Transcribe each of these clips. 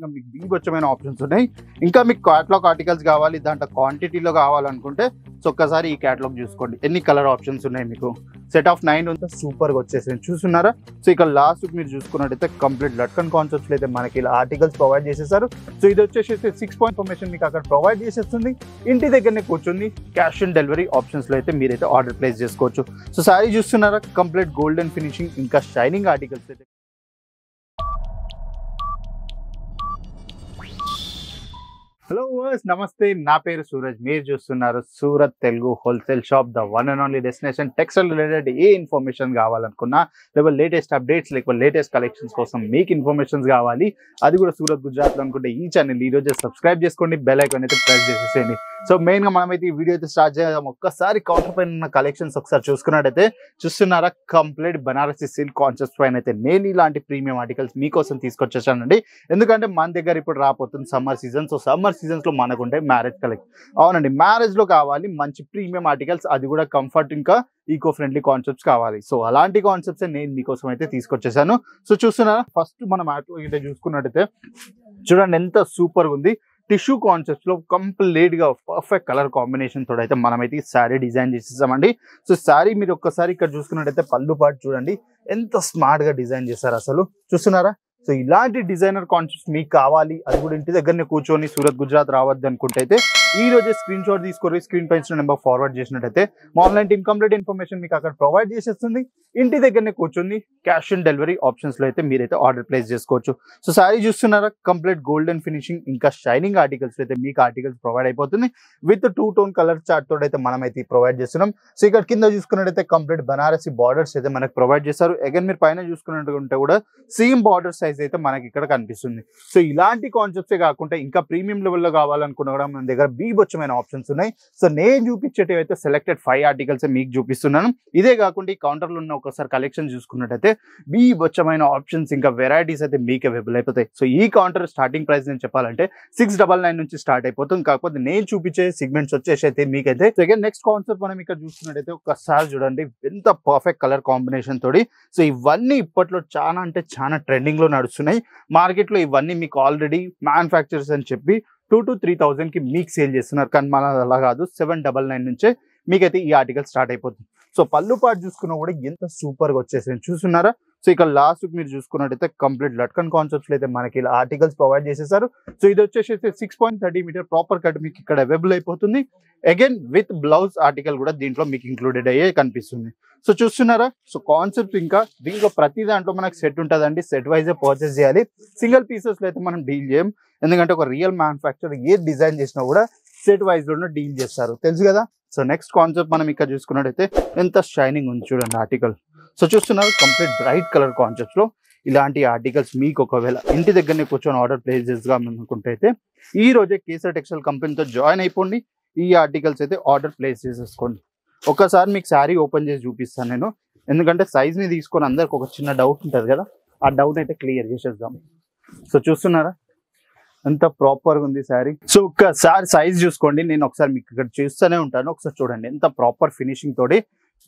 మీకు బీభత్సమైన ఆప్షన్స్ ఉన్నాయి. ఇంకా మీకు క్యాటలాగ్ ఆర్టికల్స్ కావాలి, దాంట్లో క్వాంటిటీలో కావాలనుకుంటే సో ఒక్కసారి ఈ క్యాటలాగ్ చూసుకోండి. ఎన్ని కలర్ ఆప్షన్స్ ఉన్నాయి. మీకు సెట్ ఆఫ్ 9 ఉంటే సూపర్గా వచ్చేసింది. చూస్తున్నారా? సో ఇక్కడ లాస్ట్ మీరు చూసుకున్నట్టయితే కంప్లీట్ లట్కన్ కాన్సెప్ట్స్ అయితే మనకి ఇలా ఆర్టికల్స్ ప్రొవైడ్ చేసేసారు. సో ఇది వచ్చేసి 6 పాయింట్ ఇన్ఫర్మేషన్ మీకు అక్కడ ప్రొవైడ్ చేసేస్తుంది. ఇంటి దగ్గరనే కూర్చుంది. క్యాష్ ఆన్ డెలివరీ ఆప్షన్స్లో అయితే మీరైతే ఆర్డర్ ప్లేస్ చేసుకోవచ్చు. సో సారీ చూస్తున్నారా? కంప్లీట్ గోల్డెన్ ఫినిషింగ్ ఇంకా షైనింగ్ ఆర్టికల్స్ అయితే. హలో వర్స్, నమస్తే. నా పేరు సూరజ్. మీరు చూస్తున్నారు Surat Telugu wholesale shop, the one and only destination. Textile related ఏ ఇన్ఫర్మేషన్ కావాలనుకున్నా, లేకపోతే లేటెస్ట్ అప్డేట్స్, లేకపోతే లేటెస్ట్ కలెక్షన్స్ కోసం మీకు ఇన్ఫర్మేషన్స్ కావాలి, అది కూడా సూరత్ గుజరాత్లో అనుకుంటే ఈ ఛానల్ ఈ రోజే సబ్స్క్రైబ్ చేసుకోండి, బెల్ ఐకాన్ అయితే ప్రెస్ చేసేసేయండి. సో మెయిన్గా మనమైతే ఈ వీడియో అయితే స్టార్ట్ చేద్దాం. ఒక్కసారి కౌంటర్ పైన ఉన్న కలెక్షన్స్ ఒకసారి చూసుకున్నట్టయితే చూస్తున్నారా? కంప్లీట్ బనారసి సిల్క్ కాన్సెప్ట్స్ పైన అయితే నేను ఇలాంటి ప్రీమియం ఆర్టికల్స్ మీకోసం తీసుకొచ్చేసానండి. ఎందుకంటే మన దగ్గర ఇప్పుడు రాబోతుంది summer season. So summer seasons లో మనకుంటే మ్యారేజ్ కలెక్షన్. అవునండి, మ్యారేజ్ లో కావాలి మంచి ప్రీమియం ఆర్టికల్స్, అది కూడా కంఫర్ట్ ఇంకా ఈకో ఫ్రెండ్లీ కాన్సెప్ట్స్ కావాలి. సో అలాంటి కాన్సెప్ట్స్ నేను మీకోసం అయితే తీసుకొచ్చేసాను. సో చూస్తున్నారా? ఫస్ట్ మనం ఆటో చూసుకున్నట్టయితే చూడండి ఎంత సూపర్ ఉంది. టిష్యూ కాన్సెప్ట్స్ లో కంప్లీట్ గా పర్ఫెక్ట్ కలర్ కాంబినేషన్ తోడైతే మనమైతే ఈ శారీ డిజైన్ చేసేసామండి. సో శారీ మీరు ఒక్కసారి ఇక్కడ చూసుకున్నట్టయితే పళ్ళు పాటు చూడండి ఎంత స్మార్ట్ గా డిజైన్ చేశారు అసలు. చూస్తున్నారా? సో ఇలాంటి డిజైనర్ కాన్సెప్ట్స్ మీకు కావాలి, అది కూడా ఇంటి దగ్గరనే కూర్చొని సూరత్ గుజరాత్ రావద్దు అనుకుంటే అయితే ఈ రోజే స్క్రీన్ షాట్ తీసుకొని స్క్రీన్ పై నెంబర్ ఫార్వర్డ్ చేసినట్టయితే మా ఆన్లైన్ టీమ్ కంప్లీట్ ఇన్ఫర్మేషన్ మీకు అక్కడ ప్రొవైడ్ చేసేస్తుంది. ఇంటి దగ్గరనే కూర్చొని క్యాష్ ఆన్ డెలివరీ ఆప్షన్స్ లో అయితే మీరైతే ఆర్డర్ ప్లేస్ చేసుకోవచ్చు. సో శారీ చూస్తున్నారా? కంప్లీట్ గోల్డెన్ ఫినిషింగ్ ఇంకా షైనింగ్ ఆర్టికల్స్ అయితే మీకు ఆర్టికల్స్ ప్రొవైడ్ అయిపోతుంది. విత్ 2 టోన్ కలర్ చార్ట్ తోటి అయితే మనమైతే ప్రొవైడ్ చేస్తున్నాం. సో ఇక్కడ కింద చూసుకున్నట్టయితే కంప్లీట్ బనారసి బార్డర్స్ అయితే మనకు ప్రొవైడ్ చేస్తారు. అగైన్ మీరు పైన చూసుకున్నట్టు కూడా సేమ్ బార్డర్ సైజ్ అయితే మనకి ఇక్కడ కనిపిస్తుంది. సో ఇలాంటి కాన్సెప్ట్సే కాకుండా ఇంకా ప్రీమియం లెవెల్లో కావాలనుకున్నా కూడా మన దగ్గర బీభత్సమైన ఆప్షన్స్ ఉన్నాయి. సో నేను చూపించేటివి అయితే సెలెక్టెడ్ 5 ఆర్టికల్స్ మీకు చూపిస్తున్నాను. ఇదే కాకుండా ఈ కౌంటర్లో ఉన్న ఒకసారి కలెక్షన్ చూసుకున్నట్టయితే బీభత్సమైన ఆప్షన్స్ ఇంకా వెరైటీస్ అయితే మీకు అవైలబుల్ అయిపోతాయి. సో ఈ కౌంటర్ స్టార్టింగ్ ప్రైస్ నేను చెప్పాలంటే 699 నుంచి స్టార్ట్ అయిపోతుంది. కాకపోతే నేను చూపించే సిగ్మెంట్స్ వచ్చేసి అయితే మీకైతే నెక్స్ట్ కాన్సెప్ట్ మనం ఇక్కడ చూసుకున్నట్టయితే ఒకసారి చూడండి ఎంత పర్ఫెక్ట్ కలర్ కాంబినేషన్ తోటి. సో ఇవన్నీ ఇప్పట్లో చాలా అంటే చాలా ట్రెండింగ్ లో నడుస్తున్నాయి మార్కెట్ లో. ఇవన్నీ మీకు ఆల్రెడీ మ్యానుఫ్యాక్చరర్స్ అని చెప్పి 2 to 3,000 కి మీకు సేల్ చేస్తున్నారు. కానీ మన అలా కాదు, 799 నుంచే మీకైతే ఈ ఆర్టికల్ స్టార్ట్ అయిపోతుంది. సో పళ్ళు పాటు చూసుకున్నా కూడా ఎంత సూపర్ గా వచ్చేసింది. చూస్తున్నారా? సో ఇక్కడ లాస్ట్ మీరు చూసుకున్నట్టయితే కంప్లీట్ లట్కన్ కాన్సెప్ట్స్ అయితే మనకి ఇలా ఆర్టికల్స్ ప్రొవైడ్ చేసేసారు. సో ఇది వచ్చేసి 6.30 మీటర్ ప్రాపర్ కట్ మీకు ఇక్కడ అవైలబుల్ అయిపోతుంది. అగైన్ విత్ బ్లౌజ్ ఆర్టికల్ కూడా దీంట్లో మీకు ఇంక్లూడెడ్ అయ్యే కనిపిస్తుంది. సో చూస్తున్నారా? సో కాన్సెప్ట్ ఇంకా దీంట్లో ప్రతి దాంట్లో మనకు సెట్ ఉంటుందండి. సెట్ వైజ్ పర్చేస్ చేయాలి. సింగిల్ పీసెస్ లో అయితే మనం డీల్ చేయం. ఎందుకంటే ఒక రియల్ మ్యానుఫ్యాక్చర్ ఏ డిజైన్ చేసినా కూడా సెట్ వైజ్ లోనే డీల్ చేస్తారు, తెలుసు కదా. సో నెక్స్ట్ కాన్సెప్ట్ మనం ఇక్కడ చూసుకున్నట్టయితే ఎంత షైనింగ్ ఉంది చూడండి ఆర్టికల్. సో చూస్తున్నారు కంప్లీట్ బ్రైట్ కలర్ కాన్సెప్ట్స్ లో ఇలాంటి ఆర్టికల్స్ మీకు ఒకవేళ ఇంటి దగ్గరనే కూర్చొని ఆర్డర్ ప్లేస్ చేసుగా అనుకుంటే అయితే ఈ రోజే కేసర్ టెక్స్టైల్ కంపెనీతో జాయిన్ అయిపోండి. ఈ ఆర్టికల్స్ అయితే ఆర్డర్ ప్లేస్ చేసేసుకోండి. ఒకసారి మీకు శారీ ఓపెన్ చేసి చూపిస్తాను నేను, ఎందుకంటే సైజ్ ని తీసుకొని అందరికి ఒక చిన్న డౌట్ ఉంటుంది కదా, ఆ డౌట్ అయితే క్లియర్ చేసేద్దాం. సో చూస్తున్నారా ఎంత ప్రాపర్ గా ఉంది శారీ. సో ఒక్కసారి సైజ్ చూసుకోండి. నేను ఒకసారి మీకు ఇక్కడ చూస్తూనే ఉంటాను, ఒకసారి చూడండి ఎంత ప్రాపర్ ఫినిషింగ్ తోటి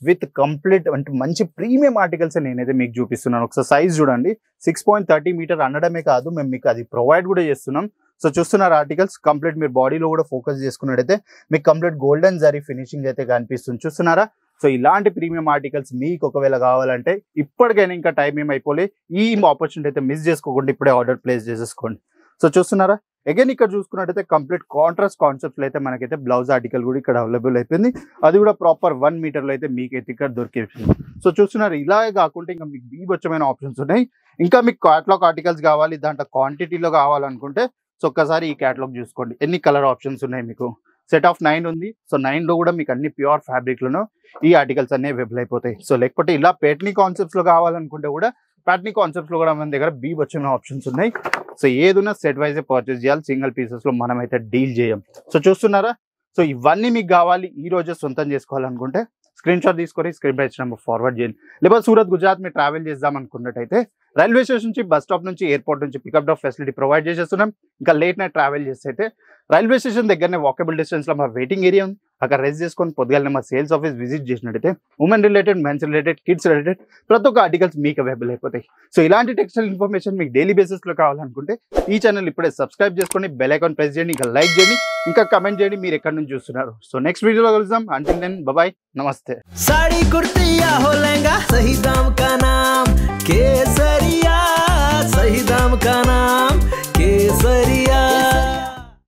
విత్ కంప్లీట్ అంటే మంచి ప్రీమియం ఆర్టికల్స్ నేనైతే మీకు చూపిస్తున్నాను. ఒకసారి సైజ్ చూడండి. 6.30 మీటర్ అనడమే కాదు, మేము మీకు అది ప్రొవైడ్ కూడా చేస్తున్నాం. సో చూస్తున్నారు ఆర్టికల్స్ కంప్లీట్ మీరు బాడీలో కూడా ఫోకస్ చేసుకున్నట్టయితే మీకు కంప్లీట్ గోల్డెన్ జరీ ఫినిషింగ్ అయితే కనిపిస్తుంది. చూస్తున్నారా? సో ఇలాంటి ప్రీమియం ఆర్టికల్స్ మీకు ఒకవేళ కావాలంటే ఇప్పటికైనా ఇంకా టైం ఏమైపోలే, ఈ ఆపర్చునిటీ అయితే మిస్ చేసుకోకుండా ఇప్పుడే ఆర్డర్ ప్లేస్ చేసేసుకోండి. సో చూస్తున్నారా? అగైన్ ఇక్కడ చూసుకున్నట్టయితే కంప్లీట్ కాంట్రాస్ట్ కాన్సెప్ట్ అయితే మనకైతే బ్లౌజ్ ఆర్టికల్ కూడా ఇక్కడ అవైలబుల్ అయిపోయింది. అది కూడా ప్రాపర్ 1 మీటర్లో అయితే మీకైతే ఇక్కడ దొరికేసింది. సో చూస్తున్నారు ఇలాగే కాకుండా ఇంకా మీకు బీభత్సమైన ఆప్షన్స్ ఉన్నాయి. ఇంకా మీకు క్యాటలాగ్ ఆర్టికల్స్ కావాలి, దాంట్లో క్వాంటిటీలో కావాలనుకుంటే సో ఒక్కసారి ఈ క్యాటలాగ్ చూసుకోండి. ఎన్ని కలర్ ఆప్షన్స్ ఉన్నాయి. మీకు సెట్ ఆఫ్ 9 ఉంది. సో 9లో కూడా మీకు అన్ని ప్యూర్ ఫ్యాబ్రిక్ లోనూ ఈ ఆర్టికల్స్ అన్ని అవైలబుల్ అయిపోతాయి. సో లేకపోతే ఇలా పేట్నీ కాన్సెప్ట్స్ లో కావాలనుకుంటే కూడా ప్యాట్నీ కాన్సెప్ట్స్ లో కూడా మన దగ్గర బీభత్సమైన ఆప్షన్స్ ఉన్నాయి. సో ఏదైనా సెట్ వైజ్ పర్చేస్ చేయాలి, సింగిల్ పీసెస్ లో మనం అయితే డీల్ చేయం. సో చూస్తున్నారా? సో ఇవన్నీ మీకు కావాలి, ఈ రోజే సొంతం చేసుకోవాలనుకుంటే స్క్రీన్ షాట్ తీసుకొని స్క్రీన్ పై నెంబర్ ఫార్వర్డ్ చేయండి. లేకపోతే సూరత్ గుజరాత్ మీరు ట్రావెల్ చేద్దాం అనుకున్నట్టయితే రైల్వే స్టేషన్ నుంచి బస్ స్టాప్ నుంచి ఎయిర్పోర్ట్ నుంచి పికప్ డ్రాప్ ఫెసిలిటీ ప్రొవైడ్ చేసేస్తున్నాం. ఇంకా లేట్ నైట్ ట్రావెల్ చేస్తే అయితే రైల్వే స్టేషన్ దగ్గరనే వాకబుల్ డిస్టెన్స్ లో మా వెయిటింగ్ ఏరియా ఉంది. అక్కడ రెస్ట్ చేసుకొని పొద్దుగాలనే మా సేల్స్ ఆఫీస్ విజిట్ చేసినట్టయితే women related, men's related, kids related ప్రతి ఒక్క ఆర్టికల్స్ మీకు అవైలబుల్ అయిపోతాయి. సో ఇలాంటి టెక్స్టైల్ ఇన్ఫర్మేషన్ మీకు డైలీ బేసిస్లో కావాలనుకుంటే ఈ ఛానల్ ఇప్పుడే సబ్స్క్రైబ్ చేసుకొని బెల్ ఐకాన్ ప్రెస్ చేయండి, ఇంకా లైక్ చేయండి, ఇంకా కమెంట్ చేయండి మీరు ఎక్కడి నుంచి చూస్తున్నారు. సో నెక్స్ట్ వీడియోలో కలుద్దాం. అంటిల్ దెన్ బాయ్, నమస్తే. साड़ी कुर्ती या हो लहंगा, सही दाम का